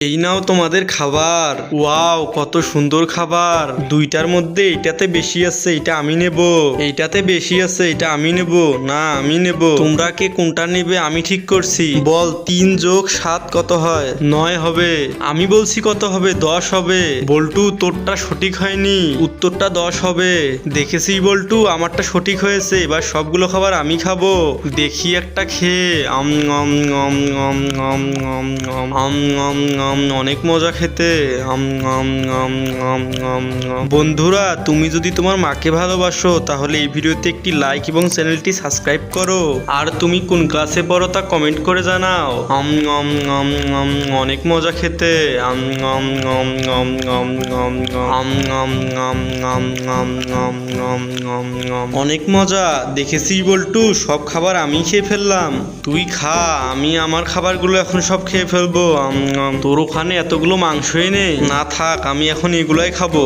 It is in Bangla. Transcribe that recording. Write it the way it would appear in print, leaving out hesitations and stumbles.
এই নাও তোমাদের খাবার। ওয়াও, কত সুন্দর খাবার। দুইটার মধ্যে এইটাতে বেশি আছে, এটা আমি নেব। এইটাতে বেশি আছে, এটা আমি নেব। না, আমি নেব। তোমরা কে কোনটা নেবে আমি ঠিক করছি। বল 3 যোগ 7 কত হয়? 9 হবে। আমি বলছি কত হবে? 10 হবে। বল্টু, তোরটা সঠিক হয়নি, উত্তরটা 10 হবে। দেখেছি বল্টু, আমারটা সঠিক হয়েছে। এবার সবগুলো খাবার আমি খাবো। দেখি একটা খেয়ে। অনেক মজা খেতে। বন্ধুরা, তুমি যদি তোমার মাকে ভালোবাসো তাহলে এই ভিডিওতে একটি লাইক এবং চ্যানেলটি সাবস্ক্রাইব করো। আর তুমি কোন ক্লাসে পড়ো তা কমেন্ট করে জানাও। অনেক মজা খেতে। অনেক মজা। দেখেছিস বল্টু, সব খাবার আমি খেয়ে ফেললাম। তুই খা, আমি আমার খাবারগুলো এখন সব খেয়ে ফেলবো। তোর ওখানে এতগুলো মাংসই নেই? না থাক, আমি এখন এগুলাই খাবো।